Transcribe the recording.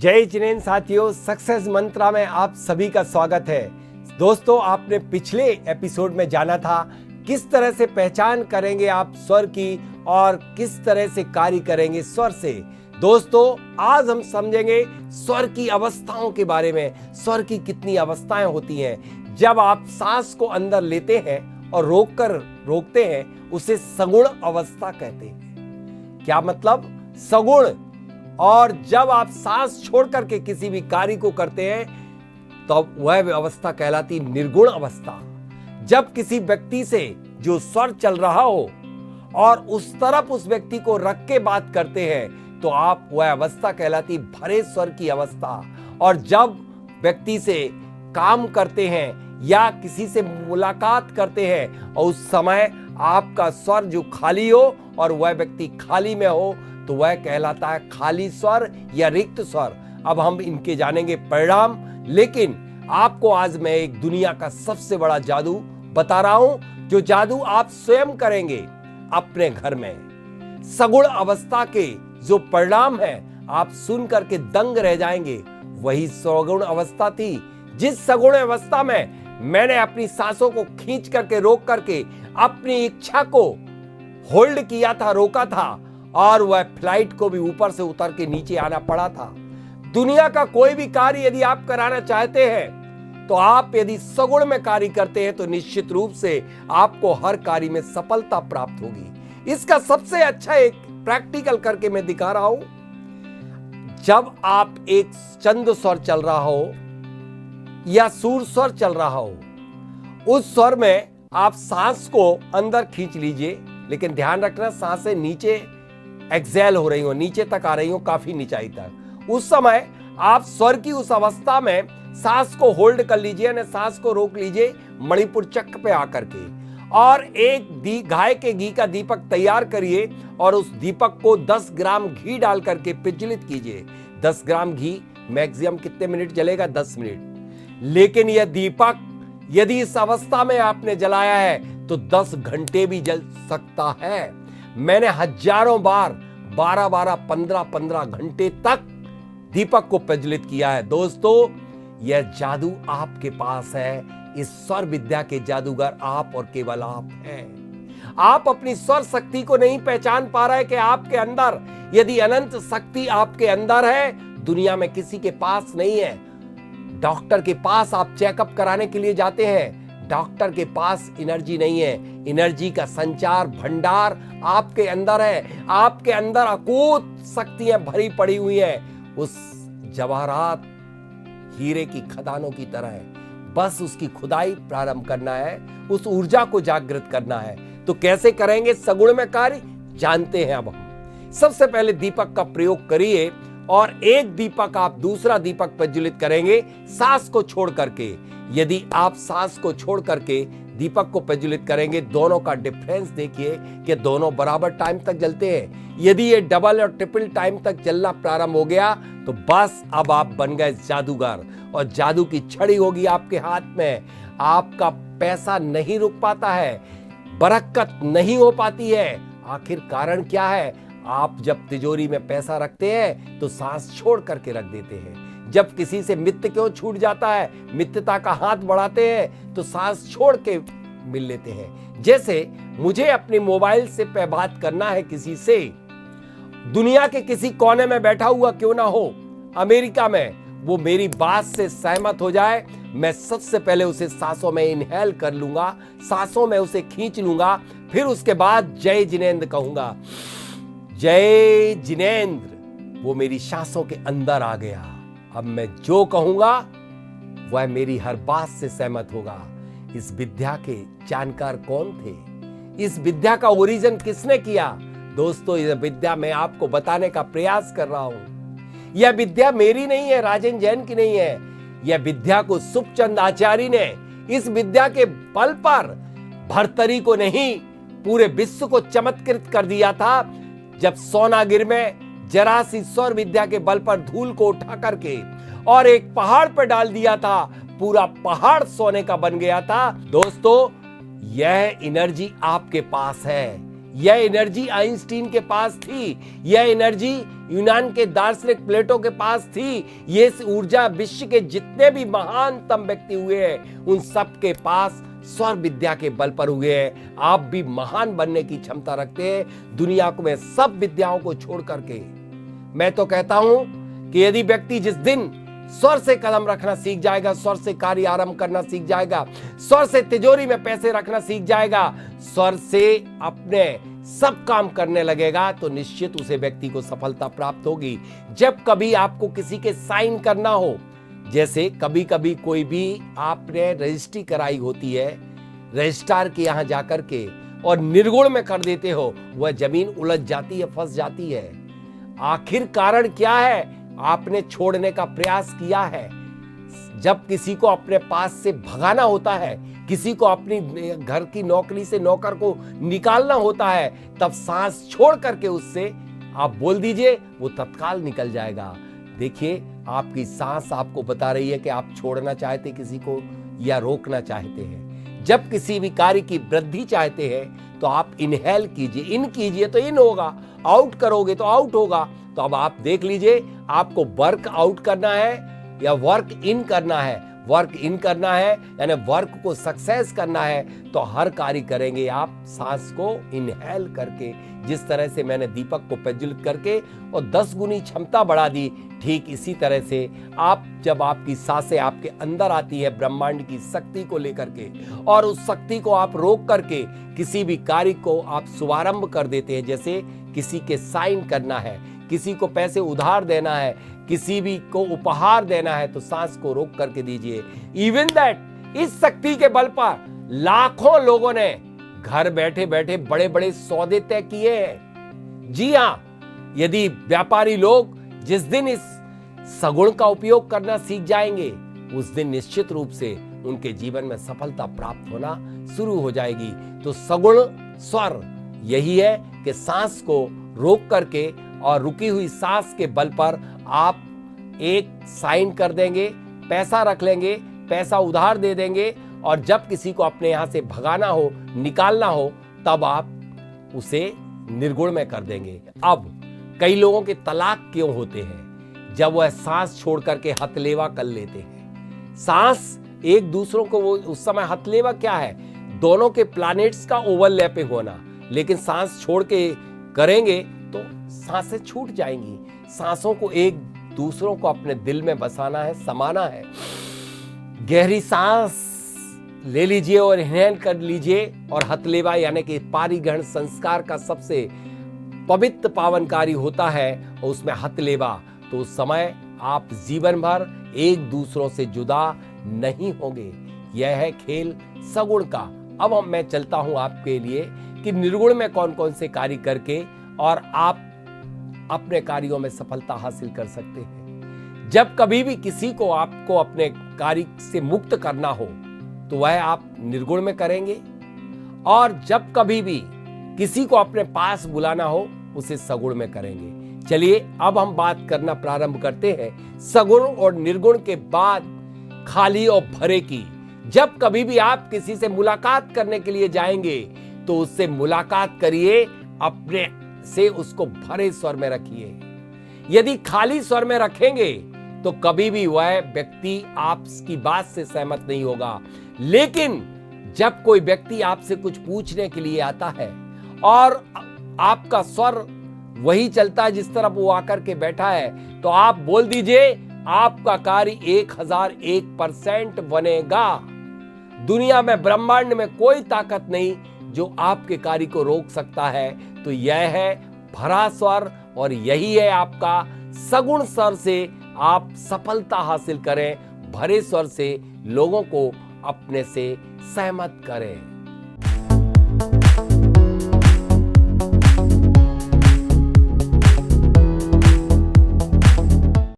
जय जिनेंद्र साथियों, सक्सेस मंत्रा में आप सभी का स्वागत है। दोस्तों, आपने पिछले एपिसोड में जाना था किस तरह से पहचान करेंगे आप स्वर की और किस तरह से कार्य करेंगे स्वर से। दोस्तों, आज हम समझेंगे स्वर की अवस्थाओं के बारे में। स्वर की कितनी अवस्थाएं होती हैं। जब आप सांस को अंदर लेते हैं और रोकते हैं, उसे सगुण अवस्था कहते हैं। क्या मतलब? सगुण। और जब आप सांस छोड़ करके किसी भी कार्य को करते हैं तो वह अवस्था कहलाती निर्गुण अवस्था। जब किसी व्यक्ति से जो स्वर चल रहा हो और उस तरफ उस व्यक्ति को रख के बात करते हैं तो आप वह अवस्था कहलाती भरे स्वर की अवस्था। और जब व्यक्ति से काम करते हैं या किसी से मुलाकात करते हैं और उस समय आपका स्वर जो खाली हो और वह व्यक्ति खाली में हो तो वह कहलाता है खाली स्वर या रिक्त स्वर। अब हम इनके जानेंगे परिणाम, लेकिन आपको आज मैं एक दुनिया का सबसे बड़ा जादू बता रहा हूं, जो जादू आप स्वयं करेंगे अपने घर में। सगुण अवस्था के जो परिणाम है आप सुन करके दंग रह जाएंगे। वही सगुण अवस्था थी जिस सगुण अवस्था में मैंने अपनी सांसों को खींच करके रोक करके अपनी इच्छा को होल्ड किया था, रोका था, और वह फ्लाइट को भी ऊपर से उतर के नीचे आना पड़ा था। दुनिया का कोई भी कार्य यदि आप कराना चाहते हैं तो आप यदि सगुण में कार्य करते हैं तो निश्चित रूप से आपको हर कार्य में सफलता प्राप्त होगी। इसका सबसे अच्छा एक प्रैक्टिकल करके मैं दिखा रहा हूं। जब आप एक चंद स्वर चल रहा हो या सूर स्वर चल रहा हो, उस स्वर में आप सांस को अंदर खींच लीजिए, लेकिन ध्यान रखना सांसें नीचे एक्सेल हो रही हो, नीचे तक आ रही हो, काफी नीचाई तक। उस समय आप स्वर की उस अवस्था में सांस को होल्ड कर लीजिए, यानी सांस को रोक लीजिए मणिपुर चक्र पे आकर के, और एक गाय के घी का दीपक तैयार करिए और उस दीपक को 10 ग्राम घी डाल करके प्रज्वलित कीजिए। 10 ग्राम घी मैक्सिमम कितने मिनट जलेगा? 10 मिनट। लेकिन यह दीपक यदि इस अवस्था में आपने जलाया है तो 10 घंटे भी जल सकता है। मैंने हजारों बार 12-12, 15-15 घंटे तक दीपक को प्रज्वलित किया है। दोस्तों, यह जादू आपके पास है। इस स्वर विद्या के जादूगर आप और केवल आप हैं। आप अपनी स्वर शक्ति को नहीं पहचान पा रहे कि आपके अंदर यदि अनंत शक्ति आपके अंदर है, दुनिया में किसी के पास नहीं है। डॉक्टर के पास आप चेकअप कराने के लिए जाते हैं, डॉक्टर के पास एनर्जी नहीं है। एनर्जी का संचार भंडार आपके अंदर है। आपके अंदर अकूत शक्तियां भरी पड़ी हुई हैं। उस जवाहरात हीरे की खदानों की तरह है। बस उसकी खुदाई प्रारंभ करना है, उस ऊर्जा को जागृत करना है। तो कैसे करेंगे सगुण में कार्य, जानते हैं अब हम। सबसे पहले दीपक का प्रयोग करिए और एक दीपक आप दूसरा दीपक प्रज्वलित करेंगे सांस को छोड़ करके। यदि आप सांस को छोड़ करके दीपक को प्रज्वलित करेंगे, दोनों का डिफरेंस देखिए कि दोनों बराबर टाइम तक जलते हैं। यदि ये डबल और ट्रिपल टाइम तक जलना प्रारंभ हो गया तो बस अब आप बन गए जादूगर और जादू की छड़ी होगी आपके हाथ में। आपका पैसा नहीं रुक पाता है, बरकत नहीं हो पाती है। आखिर कारण क्या है? आप जब तिजोरी में पैसा रखते हैं तो सांस छोड़ करके रख देते हैं। जब किसी से मित्र क्यों छूट जाता है, मित्रता का हाथ बढ़ाते हैं तो सांस छोड़ के मिल लेते हैं। जैसे मुझे अपने मोबाइल से बात करना है किसी से, दुनिया के किसी कोने में बैठा हुआ क्यों ना हो, अमेरिका में, वो मेरी बात से सहमत हो जाए, मैं सबसे पहले उसे सांसों में इनहेल कर लूंगा, सांसों में उसे खींच लूंगा, फिर उसके बाद जय जिनेंद्र कहूंगा। जय जिनेंद्र, वो मेरी सांसों के अंदर आ गया। अब मैं जो कहूंगा वह मेरी हर बात से सहमत होगा। इस विद्या के जानकार कौन थे? इस विद्या का ओरिजिन किसने किया? दोस्तों, यह विद्या मैं आपको बताने का प्रयास कर रहा हूं। यह विद्या मेरी नहीं है, राजेंद्र जैन की नहीं है। यह विद्या को सुखचंद आचार्य ने इस विद्या के बल पर भर्तरी को नहीं, पूरे विश्व को चमत्कृत कर दिया था। जब सोनागिर में जरा सी स्वर विद्या के बल पर धूल को उठा करके और एक पहाड़ पर डाल दिया था, पूरा पहाड़ सोने का बन गया था। दोस्तों, यह एनर्जी आपके पास है। यह एनर्जी आइंस्टीन के पास थी, यह एनर्जी यूनान के दार्शनिक प्लेटो के पास थी, ये ऊर्जा विश्व के जितने भी महानतम व्यक्ति हुए हैं उन सब के पास स्वर विद्या के बल पर हुए हैं। आप भी महान बनने की क्षमता रखते हैं दुनिया को में सब विद्याओं को छोड़ करके। मैं तो कहता हूं कि यदि व्यक्ति जिस दिन स्वर से कदम रखना सीख जाएगा, स्वर से कार्य आरंभ करना सीख जाएगा, स्वर से तिजोरी में पैसे रखना सीख जाएगा, स्वर से अपने सब काम करने लगेगा, तो निश्चित उसे व्यक्ति को सफलता प्राप्त होगी। जब कभी आपको किसी के साइन करना हो, जैसे कभी कभी कोई भी आपने रजिस्ट्री कराई होती है रजिस्ट्रार के यहां जाकर के और निर्गुण में कर देते हो, वह जमीन उलझ जाती है, फंस जाती है। आखिर कारण क्या है? आपने छोड़ने का प्रयास किया है। जब किसी को अपने पास से भगाना होता है, किसी को अपनी घर की नौकरी से नौकर को निकालना होता है, तब सांस छोड़ करके उससे आप बोल दीजिए, वो तत्काल निकल जाएगा। देखिए, आपकी सांस आपको बता रही है कि आप छोड़ना चाहते किसी को या रोकना चाहते हैं। जब किसी भी कार्य की वृद्धि चाहते हैं तो आप इनहेल कीजिए, इन कीजिए तो इन होगा, आउट करोगे तो आउट होगा। तो अब आप देख लीजिए, आपको वर्क आउट करना है या वर्क इन करना है। वर्क इन करना है यानी वर्क को सक्सेस करना है, तो हर कार्य करेंगे आप सांस को इनहेल करके। जिस तरह से मैंने दीपक को प्रज्वलित करके और 10 गुनी क्षमता बढ़ा दी, ठीक इसी तरह से आप जब आपकी सांसें आपके अंदर आती है ब्रह्मांड की शक्ति को लेकर के, और उस शक्ति को आप रोक करके किसी भी कार्य को आप शुभारंभ कर देते हैं। जैसे किसी के साइन करना है, किसी को पैसे उधार देना है, किसी भी को उपहार देना है, तो सांस को रोक करके दीजिए। इवन दैट इस शक्ति के बल पर लाखों लोगों ने घर बैठे बैठे बड़े बड़े सौदे तय किए हैं। जी हां, यदि व्यापारी लोग जिस दिन इस सगुण का उपयोग करना सीख जाएंगे, उस दिन निश्चित रूप से उनके जीवन में सफलता प्राप्त होना शुरू हो जाएगी। तो सगुण स्वर यही है कि सांस को रोक करके और रुकी हुई सांस के बल पर आप एक साइन कर देंगे, पैसा रख लेंगे, पैसा उधार दे देंगे, और जब किसी को अपने यहां से भगाना हो, निकालना हो, तब आप उसे निर्गुण में कर देंगे। अब कई लोगों के तलाक क्यों होते हैं? जब वह सांस छोड़ करके हथलेवा कर लेते हैं। सांस एक दूसरों को, वो उस समय हथलेवा क्या है? दोनों के प्लैनेट्स का ओवरलैपिंग होना। लेकिन सांस छोड़ के करेंगे तो सांसें छूट जाएंगी। सांसों को एक दूसरों को अपने दिल में बसाना है, समाना है। गहरी सांस ले लीजिए और इनहेल कर लीजिए, और हथलेवा यानी कि पारिग्रहण संस्कार का सबसे पवित्र पावनकारी होता है, और उसमें हथलेवा, तो उस समय आप जीवन भर एक दूसरों से जुदा नहीं होंगे। यह है खेल सगुण का। अब मैं चलता हूं आपके लिए कि निर्गुण में कौन कौन से कार्य करके और आप अपने कार्यों में सफलता हासिल कर सकते हैं। जब कभी भी किसी को आपको अपने कार्य से मुक्त करना हो, तो वह आप निर्गुण में करेंगे, और जब कभी भी किसी को अपने पास बुलाना हो, उसे सगुण में करेंगे। चलिए अब हम बात करना प्रारंभ करते हैं सगुण और निर्गुण के बाद खाली और भरे की। जब कभी भी आप किसी से मुलाकात करने के लिए जाएंगे, तो उससे मुलाकात करिए, अपने से उसको भरे स्वर में रखिए। यदि खाली स्वर में रखेंगे तो कभी भी वह व्यक्ति आपकी बात से सहमत नहीं होगा। लेकिन जब कोई व्यक्ति आपसे कुछ पूछने के लिए आता है और आपका स्वर वही चलता है जिस तरफ वो आकर के बैठा है, तो आप बोल दीजिए, आपका कार्य 1001% बनेगा। दुनिया में, ब्रह्मांड में कोई ताकत नहीं जो आपके कार्य को रोक सकता है। तो यह है भरा स्वर, और यही है आपका सगुण स्वर से आप सफलता हासिल करें। भरे स्वर से लोगों को अपने से सहमत करें।